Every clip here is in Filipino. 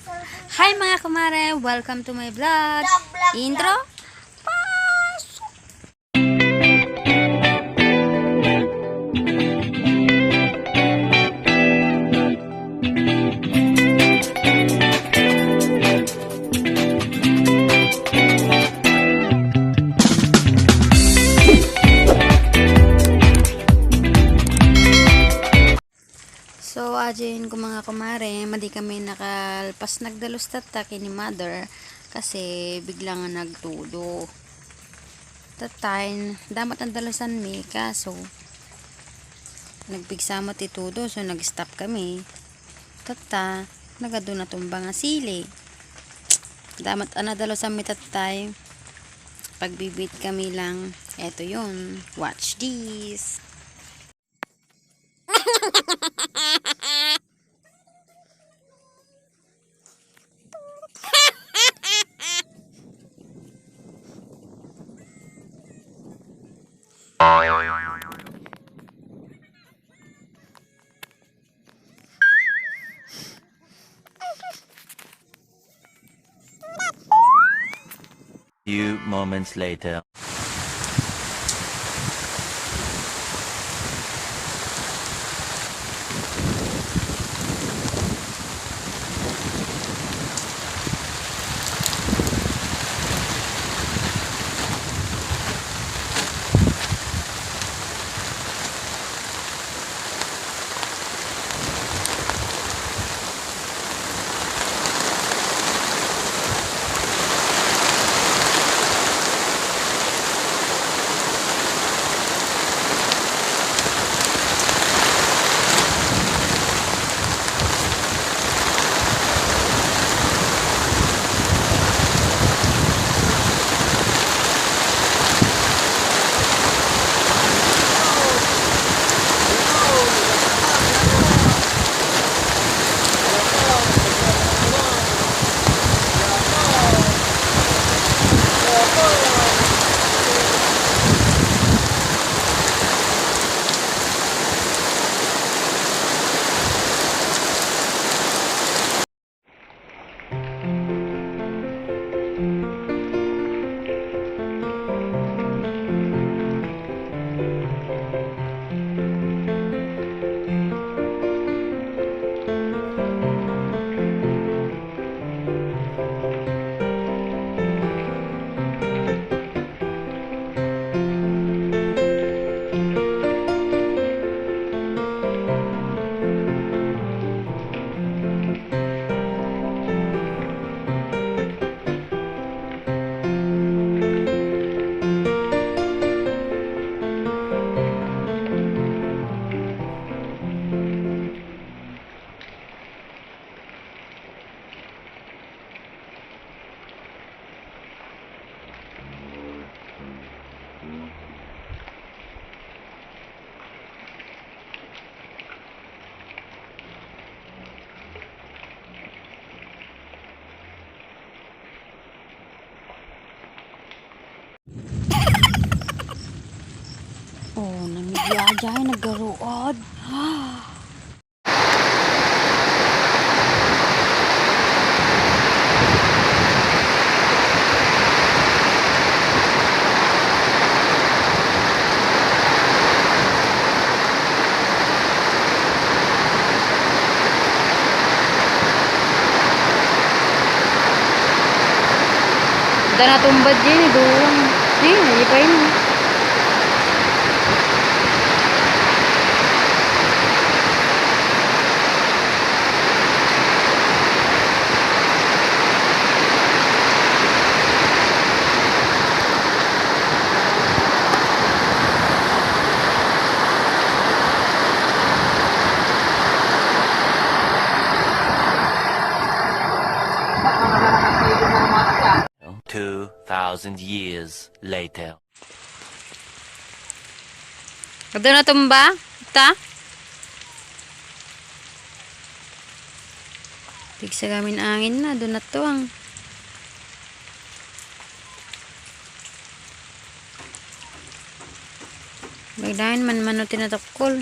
Hi mga kumare, welcome to my vlog. Intro. Pasok. So, ajin ko mga kumare, madi kami nakalpas nagdalos tataki ni mother kasi bigla nga nagtudo. Tatay, damat ang dalasan mi, kaso nagpigsama ti tudo, so nag-stop kami. Tata, nagado na tumba nga sili. Damat ang dalasan mi tatay, pagbibit kami lang, eto yun, watch this. Few moments later. Oh, namigyajahay, nagaruod. Udah natumbad din, doon. Di, nalipain mo. No? 2,000 years later. Udah natumba? Ta? Tigsa gamin angin na, doon na to ang. Bagdahin man mano tinatakol.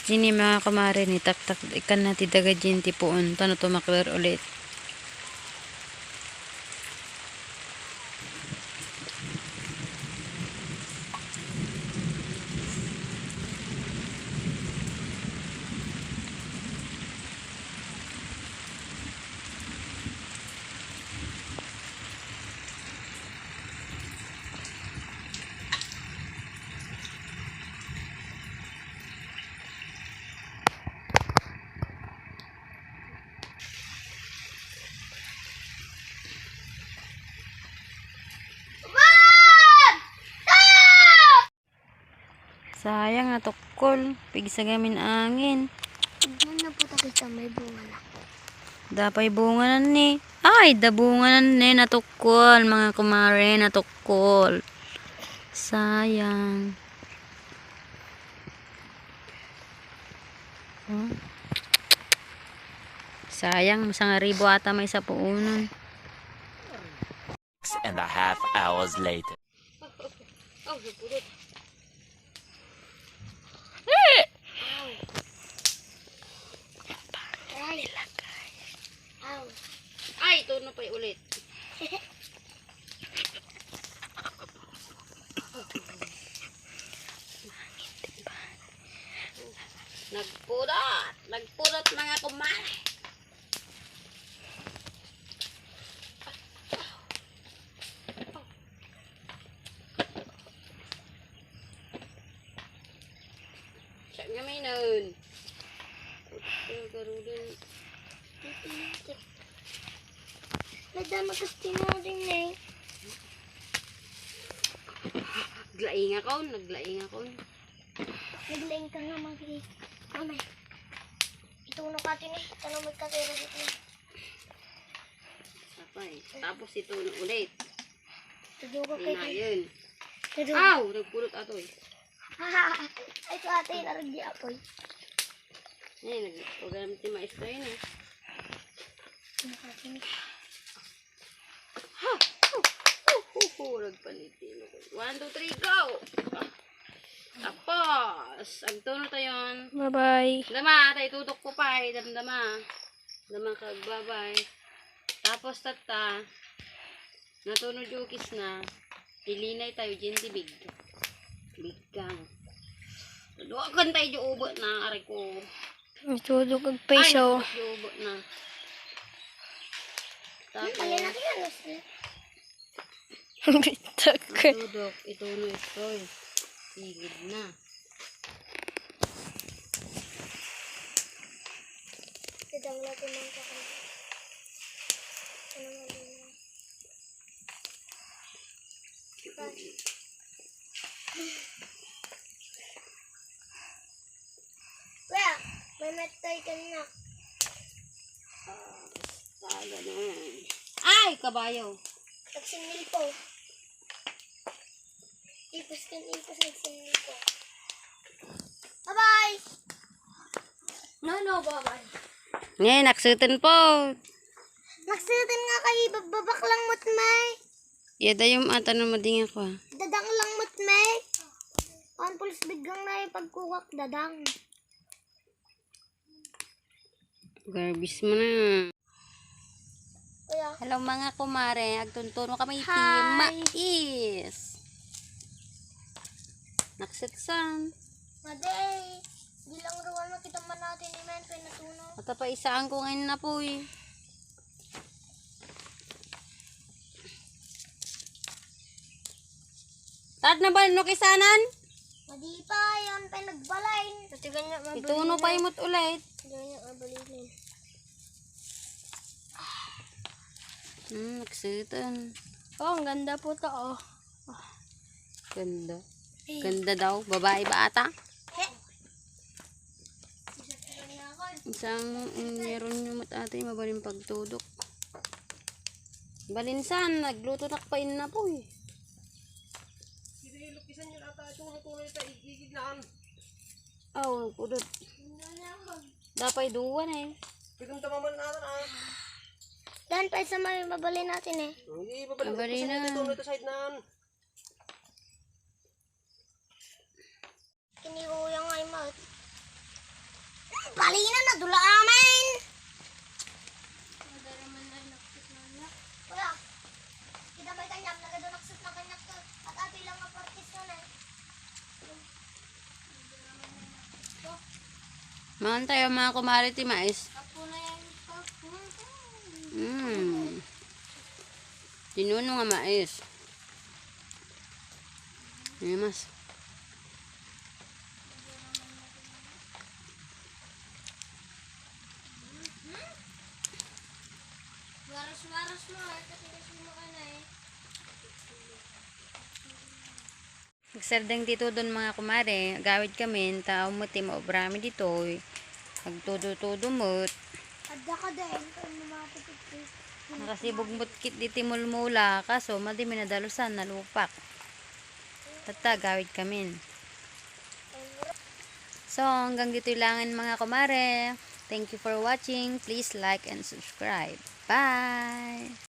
Dini mga kumare ni tak ikan na tidaga jinti poon. Tano tumakler ulit. Sayang natukol. Pigsa gamin angin. Tignan na po tayo sa may bunga na. Dapay bunga na ni. Ay, da bunga na ni. Natukol. Mga kumare, natukol. Sayang. Oh. Sayang. Masang ribo ata may sa puunan. 6.5 hours later. Ow. Ay, ito na pa ulit. Nagpudot mga kumare. Siya nga may nun. Garudan. Nadama kasi mo din eh. Naglaing ako. Naglaing ka nga magli. Mamay. Ituno ka din eh. Tanong magkatira dito eh. Sapay. Tapos ito na ulit. Tudugo Yun na kayo. yun. Tudugo. Aw! Nagpulot ato eh. Ay, ito ate yung naragdi apoy. Ay, nag-program si maestro yun eh. Ano ka din eh. Nagpalitin ako. 1, 2, 3, go! Tapos, agtuno tayo. Bye-bye. Dama, tayo tutok ko pa eh. Damdama. Dama kagbabay. Tapos tata. Natunod yung kis na. Ilinay tayo dyan si Big. Big kang. Duwakan tayo yung ubo na. Aray ko. Itudog ang Ay, peso. natukot yung ubo na. Tapos, Ayan na kinalos na. Bitak. tutudok. Ituno ito eh. Sigid na. Tidang natin ang kakanta. Ano nga din na. Kuya, may metay ka na. Saga na. Ay, kabayo. Nagsingil po. Ipos nagsingil po. Bye-bye! No, bye-bye. Ngayon, naksutin po. Nagsitin nga kayo, babak lang mo't may. Yada yung tanong mo din ako. Dadang lang mo't may. On pulis biggang na yung pagkukak, dadang. Garbis mo na. Kuya, Hello mga kumare. Agtuntuno kami Hi. team Mais. Naksitsan. maday. Di lang ruwan makita man natin ni Men, pinatuno. At pa isaan ko ngayon na po eh. Tad na ba no kisanan? Madi pa, yun pa nagbalain. Kasi ganyan mabalin. Ituno pa imot ulit. Ganyan mabalin. Naksitan. Oh, ang ganda po to, oh. Ganda. Ganda daw. Babae ba ata? Isang meron nyo mat ate mabaling pagtudok. Balinsan, nagluto na pa na po eh. Oh, pudot. Dapay duwan eh. Dan pa sa may mabalin natin eh. Mabali na. Kinihuya nga yung mat. Mangan tayo mga kumare ti mais. Apo na yan. Tinuno nga mais. Ayan mas. Waras-waras mo eh. Kasi mo ka na eh. Nagsardeng dito doon mga kumare. Gawid kami. Tao mo ti maubrami dito. Nagtudo-tudo mo. Adda ka din. Kung lumapit ito. Nakasibog mutkit di timulmula. Kaso madi minadalusan. Nalupak. Tata gawid kami. So hanggang dito lang mga kumare. Thank you for watching. Please like and subscribe. Bye!